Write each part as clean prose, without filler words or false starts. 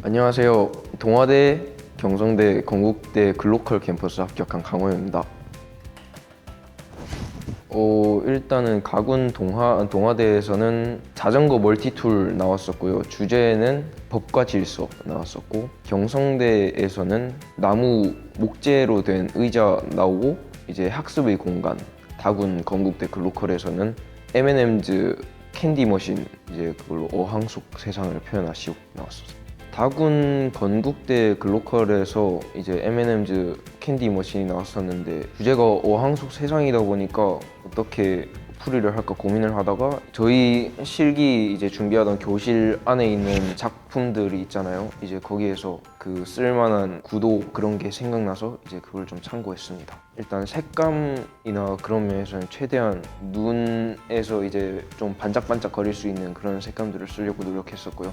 안녕하세요. 동아대, 경성대, 건국대 글로컬 캠퍼스 합격한 강호영입니다. 일단은 가군 동아대에서는 자전거 멀티툴 나왔었고요. 주제는 법과 질서 나왔었고, 경성대에서는 나무 목재로 된 의자 나오고, 이제 학습의 공간, 다군 건국대 글로컬에서는 M&M's 캔디 머신, 이제 그걸로 어항 속 세상을 표현하시고 나왔었어요. 다군 건국대 글로컬에서 이제 M&M's 캔디 머신이 나왔었는데, 주제가 어항 속 세상이다 보니까 어떻게 풀이를 할까 고민을 하다가, 저희 실기 이제 준비하던 교실 안에 있는 작품들이 있잖아요. 이제 거기에서 그 쓸만한 구도 그런 게 생각나서 이제 그걸 좀 참고했습니다. 일단 색감이나 그런 면에서는 최대한 눈에서 이제 좀 반짝반짝 거릴 수 있는 그런 색감들을 쓰려고 노력했었고요.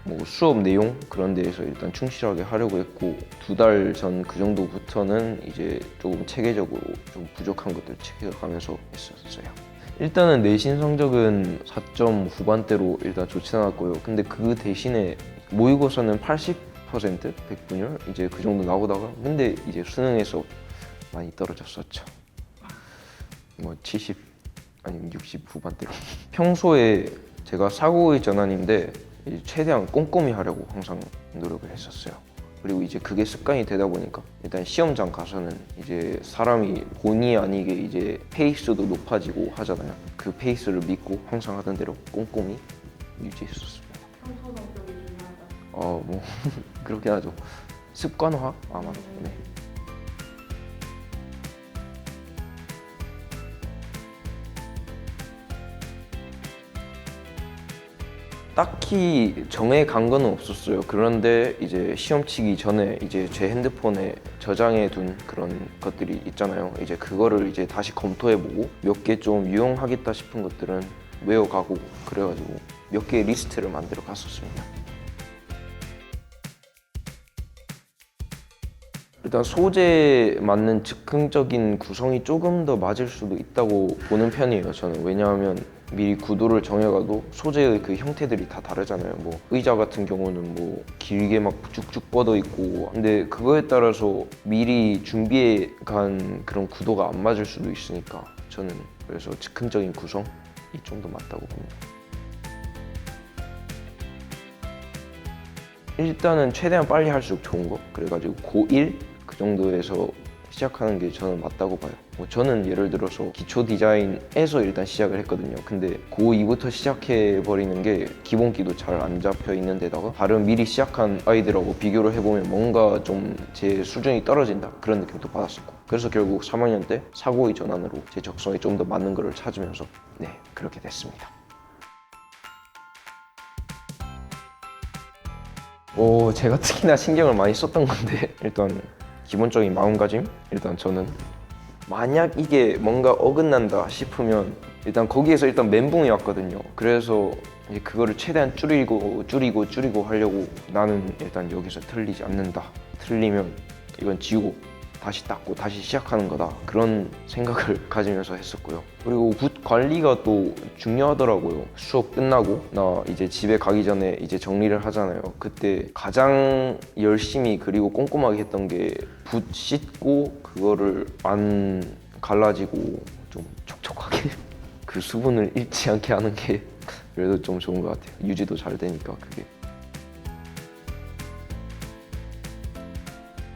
뭐 수업 내용 그런 데에서 일단 충실하게 하려고 했고, 2달 전 그 정도부터는 이제 조금 체계적으로 좀 부족한 것들 체크가면서 했었어요. 일단은 내신 성적은 4점 후반대로 일단 좋지 않았고요. 근데 그 대신에 모의고사는 80%, 100분율 이제 그 정도 나오다가, 근데 이제 수능에서 많이 떨어졌었죠. 뭐 70 아니면 60 후반대로. 평소에 제가 사고의 전환인데 최대한 꼼꼼히 하려고 항상 노력을 했었어요. 그리고 이제 그게 습관이 되다 보니까 일단 시험장 가서는 이제 사람이 본의 아니게 이제 페이스도 높아지고 하잖아요. 그 페이스를 믿고 항상 하던 대로 꼼꼼히 유지했었습니다. 평소 성격이 중요하다. 뭐 그렇긴 하죠. 습관화 아마. 네. 딱히 정해 간 거는 없었어요. 그런데 이제 시험 치기 전에 이제 제 핸드폰에 저장해 둔 그런 것들이 있잖아요. 이제 그거를 이제 다시 검토해보고 몇 개 좀 유용하겠다 싶은 것들은 외워가고, 그래가지고 몇 개의 리스트를 만들어 갔었습니다. 일단 소재에 맞는 즉흥적인 구성이 조금 더 맞을 수도 있다고 보는 편이에요, 저는. 왜냐하면 미리 구도를 정해가도 소재의 그 형태들이 다 다르잖아요. 뭐 의자 같은 경우는 뭐 길게 막 쭉쭉 뻗어 있고, 근데 그거에 따라서 미리 준비해 간 그런 구도가 안 맞을 수도 있으니까, 저는 그래서 즉흥적인 구성이 좀 더 맞다고 봅니다. 일단은 최대한 빨리 할수록 좋은 거, 그래가지고 고1 그 정도에서 시작하는 게 저는 맞다고 봐요. 뭐 저는 예를 들어서 기초 디자인에서 일단 시작을 했거든요. 근데 고2부터 시작해 버리는 게 기본기도 잘 안 잡혀 있는 데다가 다른 미리 시작한 아이들하고 비교를 해보면 뭔가 좀 제 수준이 떨어진다, 그런 느낌도 받았었고, 그래서 결국 3학년 때 사고의 전환으로 제 적성에 좀 더 맞는 거를 찾으면서 그렇게 됐습니다. 제가 특히나 신경을 많이 썼던 건데, 일단 기본적인 마음가짐? 일단 저는 만약 이게 뭔가 어긋난다 싶으면 일단 거기에서 일단 멘붕이 왔거든요. 그래서 이제 그거를 최대한 줄이고 하려고, 나는 일단 여기서 틀리지 않는다. 틀리면 이건 지우고 다시 닦고 다시 시작하는 거다, 그런 생각을 가지면서 했었고요. 그리고 붓 관리가 또 중요하더라고요. 수업 끝나고 나 이제 집에 가기 전에 이제 정리를 하잖아요. 그때 가장 열심히 그리고 꼼꼼하게 했던 게 붓 씻고 그거를 안 갈라지고 좀 촉촉하게 그 수분을 잃지 않게 하는 게 그래도 좀 좋은 것 같아요. 유지도 잘 되니까 그게.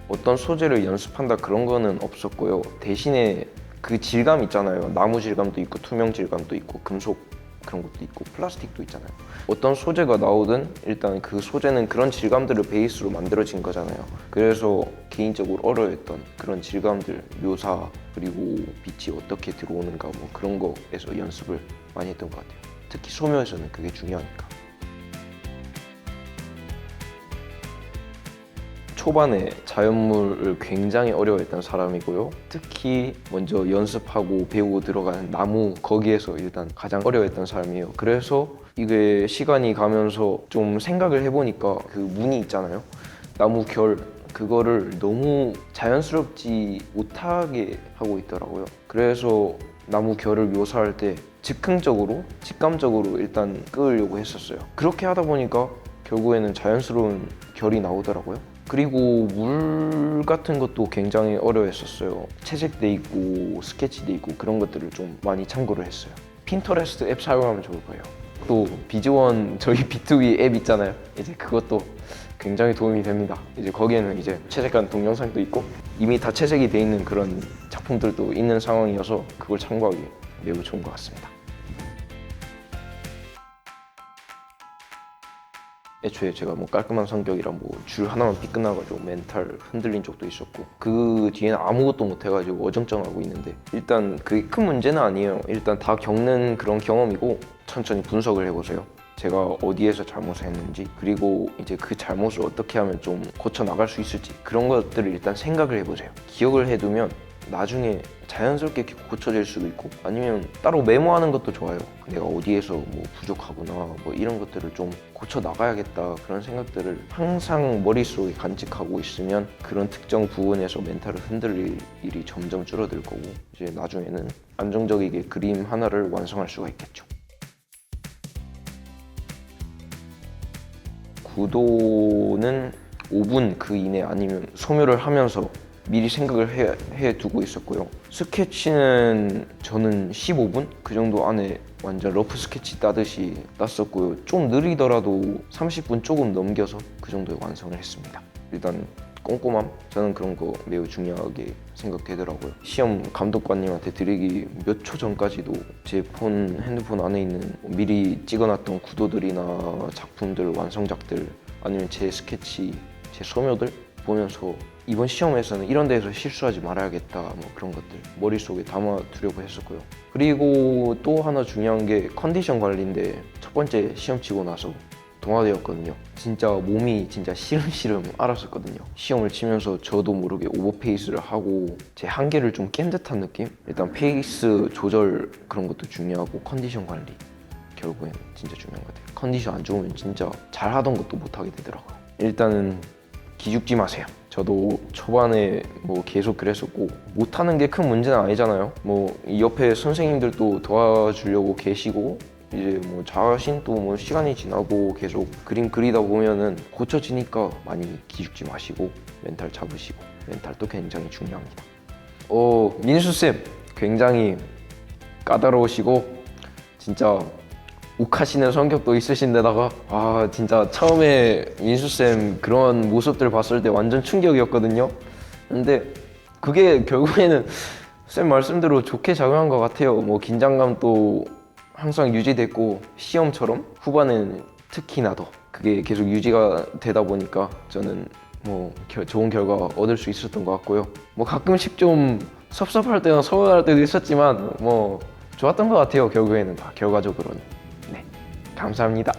어떤 소재를 연습한다 그런 거는 없었고요. 대신에 그 질감 있잖아요. 나무 질감도 있고 투명 질감도 있고 금속 그런 것도 있고 플라스틱도 있잖아요. 어떤 소재가 나오든 일단 그 소재는 그런 질감들을 베이스로 만들어진 거잖아요. 그래서 개인적으로 어려웠던 그런 질감들 묘사, 그리고 빛이 어떻게 들어오는가 뭐 그런 거에서 연습을 많이 했던 것 같아요. 특히 소묘에서는 그게 중요하니까. 초반에 자연물을 굉장히 어려워했던 사람이고요. 특히 먼저 연습하고 배우고 들어가는 나무, 거기에서 일단 가장 어려워했던 사람이에요. 그래서 이게 시간이 가면서 좀 생각을 해보니까 그 무늬 있잖아요. 나무 결, 그거를 너무 자연스럽지 못하게 하고 있더라고요. 그래서 나무 결을 묘사할 때 즉흥적으로, 직감적으로 일단 끄려고 했었어요. 그렇게 하다 보니까 결국에는 자연스러운 결이 나오더라고요. 그리고 물 같은 것도 굉장히 어려웠었어요. 채색돼 있고 스케치돼 있고 그런 것들을 좀 많이 참고를 했어요. 핀터레스트 앱 사용하면 좋을 거예요. 또 비즈원 저희 B2B 앱 있잖아요. 이제 그것도 굉장히 도움이 됩니다. 이제 거기에는 이제 채색한 동영상도 있고 이미 다 채색이 돼 있는 그런 작품들도 있는 상황이어서 그걸 참고하기 매우 좋은 것 같습니다. 애초에 제가 뭐 깔끔한 성격이라 뭐 줄 하나만 삐끗나가지고 멘탈 흔들린 적도 있었고 그 뒤에는 아무것도 못해가지고 어정쩡하고 있는데 일단 그게 큰 문제는 아니에요. 일단 다 겪는 그런 경험이고 천천히 분석을 해보세요. 제가 어디에서 잘못을 했는지 그리고 이제 그 잘못을 어떻게 하면 좀 고쳐 나갈 수 있을지 그런 것들을 일단 생각을 해보세요. 기억을 해두면 나중에 자연스럽게 고쳐질 수도 있고 아니면 따로 메모하는 것도 좋아요. 내가 어디에서 뭐 부족하구나 뭐 이런 것들을 좀 고쳐 나가야겠다 그런 생각들을 항상 머릿속에 간직하고 있으면 그런 특정 부분에서 멘탈을 흔들릴 일이 점점 줄어들 거고 이제 나중에는 안정적이게 그림 하나를 완성할 수가 있겠죠. 구도는 5분 그 이내 아니면 소묘를 하면서 미리 생각을 해 두고 있었고요. 스케치는 저는 15분 그 정도 안에 완전 러프 스케치 따듯이 땄었고요. 좀 느리더라도 30분 조금 넘겨서 그 정도에 완성을 했습니다. 일단 꼼꼼함? 저는 그런 거 매우 중요하게 생각되더라고요. 시험 감독관님한테 드리기 몇 초 전까지도 제 핸드폰 안에 있는 미리 찍어놨던 구도들이나 작품들, 완성작들 아니면 제 스케치, 제 소묘들 보면서 이번 시험에서는 이런 데에서 실수하지 말아야겠다 뭐 그런 것들 머릿속에 담아두려고 했었고요. 그리고 또 하나 중요한 게 컨디션 관리인데 첫 번째 시험 치고 나서 동화되었거든요. 진짜 몸이 진짜 시름시름 앓았었거든요. 시험을 치면서 저도 모르게 오버페이스를 하고 제 한계를 좀 깬 듯한 느낌? 일단 페이스 조절 그런 것도 중요하고 컨디션 관리 결국엔 진짜 중요한 것 같아요. 컨디션 안 좋으면 진짜 잘하던 것도 못하게 되더라고요. 일단은 기죽지 마세요. 저도 초반에 뭐 계속 그랬었고 못하는 게 큰 문제는 아니잖아요. 뭐 옆에 선생님들도 도와주려고 계시고 이제 뭐 자신 또 뭐 시간이 지나고 계속 그림 그리다 보면은 고쳐지니까 많이 기죽지 마시고 멘탈 잡으시고 멘탈도 굉장히 중요합니다. 민수쌤 굉장히 까다로우시고 진짜 욱하시는 성격도 있으신데다가 진짜 처음에 민수쌤 그런 모습들 봤을 때 완전 충격이었거든요. 근데 그게 결국에는 쌤 말씀대로 좋게 작용한 것 같아요. 뭐 긴장감도 항상 유지됐고 시험처럼 후반에는 특히나 더 그게 계속 유지가 되다 보니까 저는 뭐 좋은 결과 얻을 수 있었던 것 같고요. 뭐 가끔씩 좀 섭섭할 때나 서운할 때도 있었지만 뭐 좋았던 것 같아요. 결국에는 다 결과적으로는. 네, 감사합니다.